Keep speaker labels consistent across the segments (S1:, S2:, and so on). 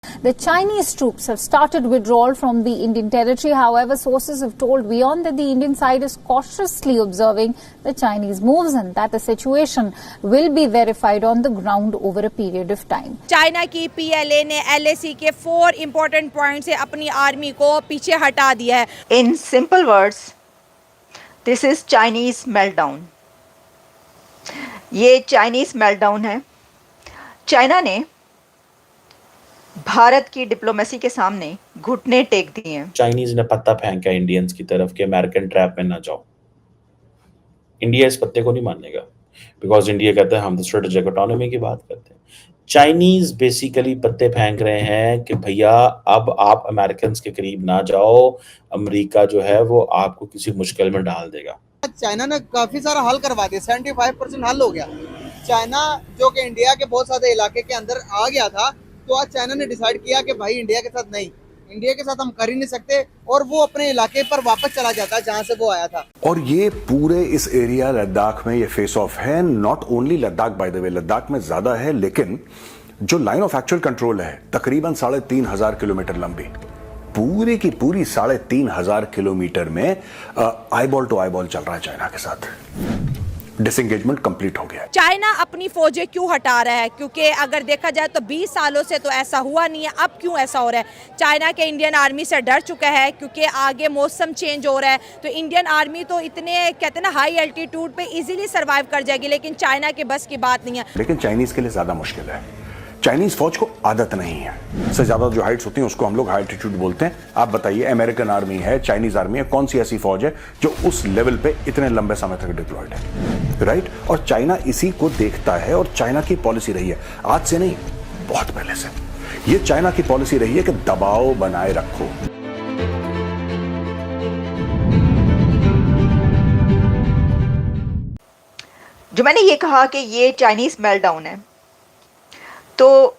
S1: The Chinese troops have started withdrawal from the Indian territory. However, sources have told WION that the Indian side is cautiously observing the Chinese moves and that the situation will be verified on the ground over a period of time.
S2: China की PLA ने LAC के 4 important point से अपनी army को पीछे हटा दिया है.
S3: In simple words, this is Chinese meltdown. ये चाइनीज मेल्टडाउन है. चाइना ने भारत की डिप्लोमेसी के सामने घुटने टेक दिए हैं.
S4: चाइनीज ने पत्ता फेंका इंडियंस की तरफ के अमेरिकन ट्रैप में ना जाओ. इंडिया इस पत्ते को नहीं मानेगा बिकॉज इंडिया कहता है हम तो स्ट्रेटेजिक ऑटोनॉमी की बात करते हैं. चाइनीज बेसिकली पत्ते फेंक रहे हैं कि भैया अब आप अमेरिकन के करीब ना जाओ, अमेरिका जो है वो आपको किसी मुश्किल में डाल देगा.
S5: चाइना ने काफी सारा हल करवा दिया, 75% हल हो गया. चाइना जो कि इंडिया के बहुत सारे इलाके के अंदर आ गया था, तो आज चाइना ने डिसाइड किया कि भाई इंडिया के साथ नहीं, इंडिया के साथ हम कर ही नहीं सकते, और वो अपने इलाके पर वापस चला जाता है जहां से वो आया था.
S6: और ये पूरे इस एरिया लद्दाख में ये फेस ऑफ है. Not only Ladakh, by the way Ladakh में ज्यादा है, लेकिन जो लाइन ऑफ एक्चुअल कंट्रोल है तकरीबन 3,500 किलोमीटर लंबी, पूरी की पूरी 3,500 किलोमीटर में आईबॉल टू आईबॉल चल रहा है चाइना के साथ. डिसएंगेजमेंट कंप्लीट हो गया है.
S2: चाइना अपनी फौजें क्यों हटा रहा है? क्योंकि अगर देखा जाए तो 20 सालों से तो ऐसा हुआ नहीं है. अब क्यों ऐसा हो रहा है? चाइना के इंडियन आर्मी से डर चुका है क्योंकि आगे मौसम चेंज हो रहा है. तो इंडियन आर्मी तो इतने कहते हैं ना हाई एल्टीट्यूड पे इजीली सर्वाइव कर जाएगी, लेकिन चाइना के बस की बात नहीं है.
S6: लेकिन चाइनीज के लिए ज्यादा मुश्किल है. चाइनीज फौज को आदत नहीं है. सबसे ज्यादा जो हाइट्स होती हैं उसको हम लोग हाई एल्टीट्यूड बोलते हैं. आप बताइए, अमेरिकन आर्मी है, चाइनीज आर्मी है, कौन सी ऐसी फौज है जो उस लेवल पे इतने लंबे समय तक डिप्लॉयड है? राइट. और चाइना इसी को देखता है और चाइना की पॉलिसी रही है, आज से नहीं बहुत पहले से, ये चाइना की पॉलिसी रही है कि दबाव बनाए रखो.
S3: जो मैंने ये कहा कि ये चाइनीज मेल्टडाउन है, तो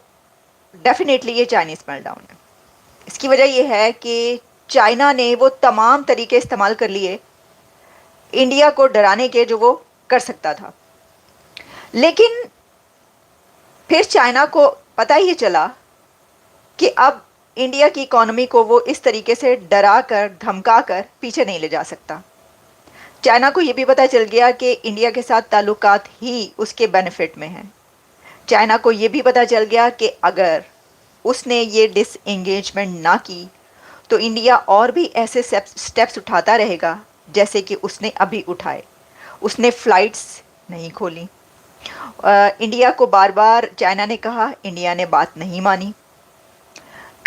S3: डेफिनेटली ये चाइनीज मेल्टडाउन है. इसकी वजह ये है कि चाइना ने वो तमाम तरीके इस्तेमाल कर लिए इंडिया को डराने के जो वो कर सकता था. लेकिन फिर चाइना को पता ही चला कि अब इंडिया की इकोनॉमी को वो इस तरीके से डरा कर धमका कर पीछे नहीं ले जा सकता. चाइना को ये भी पता चल गया कि इंडिया के साथ ताल्लुकात ही उसके बेनिफिट में हैं. चाइना को ये भी पता चल गया कि अगर उसने ये डिसएंगेजमेंट ना की तो इंडिया और भी ऐसे स्टेप्स उठाता रहेगा जैसे कि उसने अभी उठाए. उसने फ़्लाइट्स नहीं खोली. इंडिया को बार बार चाइना ने कहा, इंडिया ने बात नहीं मानी.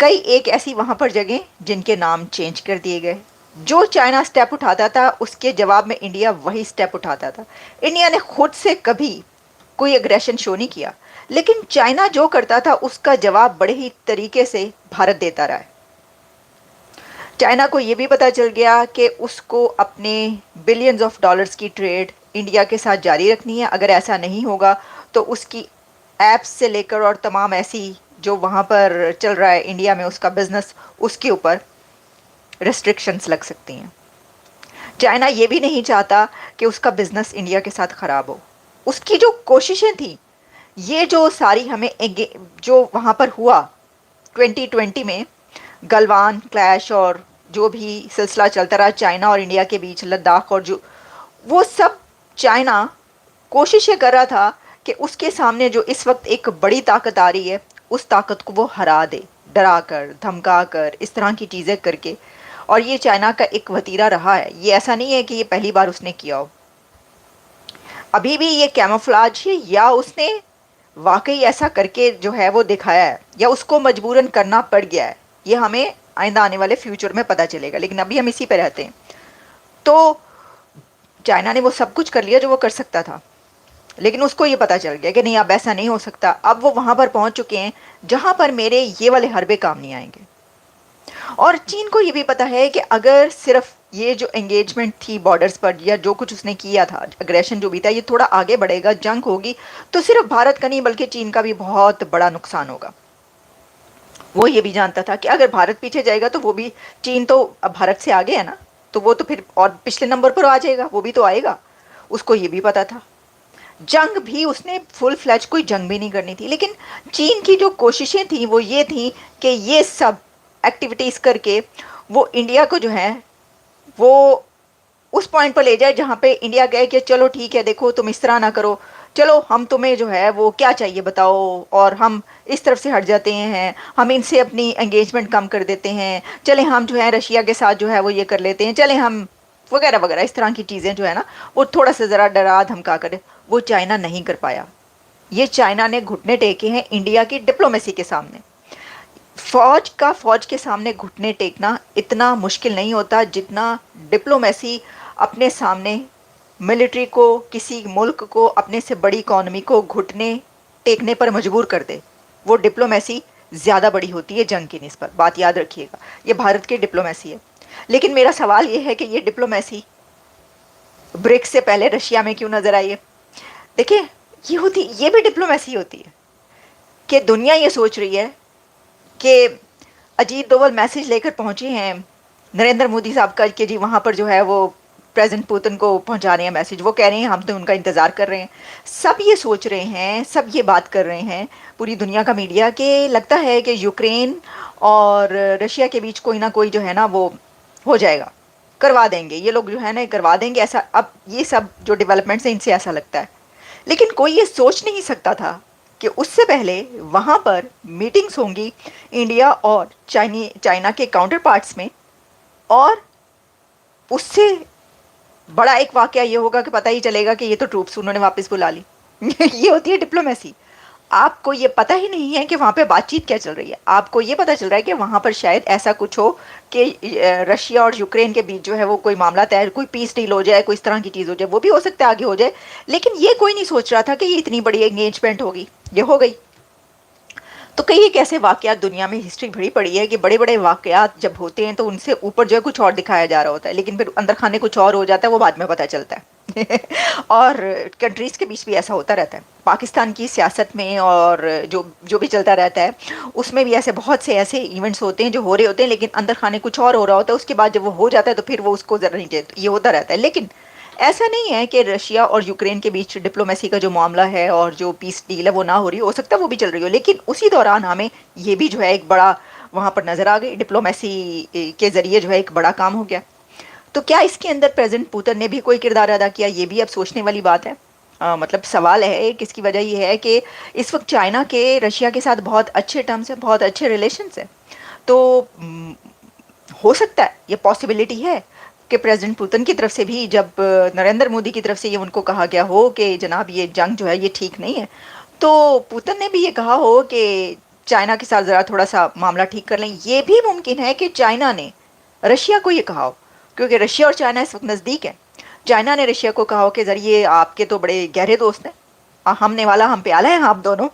S3: कई एक ऐसी वहाँ पर जगह जिनके नाम चेंज कर दिए गए. जो चाइना स्टेप उठाता था उसके जवाब में इंडिया वही स्टेप उठाता था. इंडिया ने खुद से कभी कोई एग्रेशन शो नहीं किया, लेकिन चाइना जो करता था उसका जवाब बड़े ही तरीके से भारत देता रहा है. चाइना को ये भी पता चल गया कि उसको अपने बिलियंस ऑफ डॉलर्स की ट्रेड इंडिया के साथ जारी रखनी है. अगर ऐसा नहीं होगा तो उसकी ऐप्स से लेकर और तमाम ऐसी जो वहाँ पर चल रहा है इंडिया में उसका बिजनेस, उसके ऊपर रेस्ट्रिक्शंस लग सकती हैं. चाइना ये भी नहीं चाहता कि उसका बिजनेस इंडिया के साथ ख़राब हो. उसकी जो कोशिशें थी, ये जो सारी हमें जो वहाँ पर हुआ 2020 में गलवान क्लैश और जो भी सिलसिला चलता रहा चाइना और इंडिया के बीच, लद्दाख और जो वो सब, चाइना कोशिश ये कर रहा था कि उसके सामने जो इस वक्त एक बड़ी ताकत आ रही है उस ताकत को वो हरा दे, डरा कर धमका कर इस तरह की चीज़ें करके. और ये चाइना का एक वतीरा रहा है. ये ऐसा नहीं है कि ये पहली बार उसने किया हो. अभी भी ये कैमोफ्लाज है या उसने वाकई ऐसा करके जो है वो दिखाया है या उसको मजबूरन करना पड़ गया है, ये हमें आइंदा आने वाले फ्यूचर में पता चलेगा. लेकिन अभी हम इसी पे रहते हैं. तो चाइना ने वो सब कुछ कर लिया जो वो कर सकता था, लेकिन उसको ये पता चल गया कि नहीं अब ऐसा नहीं हो सकता. अब वो वहाँ पर पहुँच चुके हैं जहाँ पर मेरे ये वाले हरबे काम नहीं आएंगे. और चीन को ये भी पता है कि अगर सिर्फ ये जो एंगेजमेंट थी बॉर्डर्स पर या जो कुछ उसने किया था, अग्रेशन जो भी था, ये थोड़ा आगे बढ़ेगा, जंग होगी, तो सिर्फ भारत का नहीं बल्कि चीन का भी बहुत बड़ा नुकसान होगा. वो ये भी जानता था कि अगर भारत पीछे जाएगा तो वो भी, चीन तो अब भारत से आगे है ना, तो वो तो फिर और पिछले नंबर पर आ जाएगा, वो भी तो आएगा. उसको ये भी पता था. जंग भी उसने फुल फ्लैज कोई जंग भी नहीं करनी थी, लेकिन चीन की जो कोशिशें थी वो ये थी कि ये सब एक्टिविटीज़ करके वो इंडिया को जो है वो उस पॉइंट पर ले जाए जहाँ पे इंडिया कहे कि चलो ठीक है, देखो तुम इस तरह ना करो, चलो हम तुम्हें जो है वो क्या चाहिए बताओ, और हम इस तरफ से हट जाते हैं, हम इनसे अपनी एंगेजमेंट कम कर देते हैं, चले हम जो है रशिया के साथ जो है वो ये कर लेते हैं, चले हम वगैरह वगैरह इस तरह की चीज़ें जो है ना वो थोड़ा सा ज़रा डरा धमका कर। वो चाइना नहीं कर पाया। ये चाइना ने घुटने टेके हैं इंडिया की डिप्लोमेसी के सामने। फौज के सामने घुटने टेकना इतना मुश्किल नहीं होता जितना डिप्लोमेसी अपने सामने मिलिट्री को, किसी मुल्क को, अपने से बड़ी इकॉनमी को घुटने टेकने पर मजबूर कर दे। वो डिप्लोमेसी ज़्यादा बड़ी होती है जंग की निस्बत, बात याद रखिएगा। ये भारत की डिप्लोमेसी है। लेकिन मेरा सवाल ये है कि ये डिप्लोमेसी ब्रिक्स से पहले रशिया में क्यों नज़र आई है? देखिए, ये भी डिप्लोमेसी होती है कि दुनिया ये सोच रही है कि अजीत डोवल मैसेज लेकर पहुंचे हैं नरेंद्र मोदी साहब का कि जी वहाँ पर जो है वो प्रेसिडेंट पुतिन को पहुंचा रहे हैं मैसेज, वो कह रहे हैं हम तो उनका इंतज़ार कर रहे हैं। सब ये सोच रहे हैं, सब ये बात कर रहे हैं, पूरी दुनिया का मीडिया, कि लगता है कि यूक्रेन और रशिया के बीच कोई ना कोई जो है ना वो हो जाएगा, करवा देंगे ये लोग जो है ना, करवा देंगे ऐसा। अब ये सब जो डेवलपमेंट्स हैं इनसे ऐसा लगता है, लेकिन कोई ये सोच नहीं सकता था कि उससे पहले वहाँ पर मीटिंग्स होंगी इंडिया और चाइना के काउंटर पार्ट्स में, और उससे बड़ा एक वाकया ये होगा कि पता ही चलेगा कि ये तो ट्रूप्स उन्होंने वापस बुला ली। ये होती है डिप्लोमेसी। आपको ये पता ही नहीं है कि वहाँ पे बातचीत क्या चल रही है, आपको ये पता चल रहा है कि वहाँ पर शायद ऐसा कुछ हो कि रशिया और यूक्रेन के बीच जो है वो कोई मामला तय, कोई पीस डील हो जाए, कोई इस तरह की चीज़ हो जाए, वो भी हो सकता है आगे हो जाए। लेकिन ये कोई नहीं सोच रहा था कि ये इतनी बड़ी एंगेजमेंट होगी, ये हो गई। तो कई एक ऐसे वाकयात दुनिया में हिस्ट्री भरी पड़ी है कि बड़े बड़े वाकयात जब होते हैं तो उनसे ऊपर जो है कुछ और दिखाया जा रहा होता है, लेकिन फिर अंदर खाने कुछ और हो जाता है, वो बाद में पता चलता है। और कंट्रीज़ के बीच भी ऐसा होता रहता है। पाकिस्तान की सियासत में और जो भी चलता रहता है उसमें भी ऐसे बहुत से ऐसे इवेंट्स होते हैं जो हो रहे होते हैं, लेकिन अंदर खाने कुछ और हो रहा होता है। उसके बाद जब वो हो जाता है तो फिर वो उसको ज़रा नहीं कहते, ये होता रहता है। लेकिन ऐसा नहीं है कि रशिया और यूक्रेन के बीच डिप्लोमेसी का जो मामला है और जो पीस डील है वो ना हो रही हो सकता है वो भी चल रही हो, लेकिन उसी दौरान हमें ये भी जो है एक बड़ा वहाँ पर नज़र आ गई, डिप्लोमेसी के ज़रिए जो है एक बड़ा काम हो गया। तो क्या इसके अंदर प्रेसिडेंट पुतिन ने भी कोई किरदार अदा किया? ये भी अब सोचने वाली बात है। मतलब सवाल है कि इसकी वजह ये है कि इस वक्त चाइना के रशिया के साथ बहुत अच्छे टर्म्स हैं, बहुत अच्छे रिलेशंस हैं। तो हो सकता है, ये पॉसिबिलिटी है कि प्रेसिडेंट पुतिन की तरफ से भी जब नरेंद्र मोदी की तरफ से ये उनको कहा गया हो कि जनाब ये जंग जो है ये ठीक नहीं है, तो पुतिन ने भी ये कहा हो कि चाइना के साथ ज़रा थोड़ा सा मामला ठीक कर लें। ये भी मुमकिन है कि चाइना ने रशिया को ये कहा हो, क्योंकि रशिया और चाइना इस वक्त नज़दीक है। चाइना ने रशिया को कहा हो कि ज़रिए आपके तो बड़े गहरे दोस्त हैं, हमने वाला हम पे आला है आप दोनों,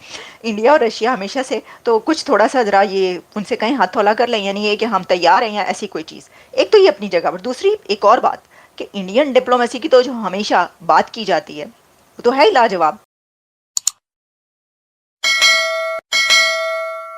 S3: इंडिया और रशिया हमेशा से, तो कुछ थोड़ा सा ज़रा ये उनसे कहीं हाथ थोला कर लें, यानी ये कि हम तैयार हैं या ऐसी कोई चीज़। एक तो ये अपनी जगह पर। दूसरी एक और बात कि इंडियन डिप्लोमेसी की तो जो हमेशा बात की जाती है वो तो है ही लाजवाब।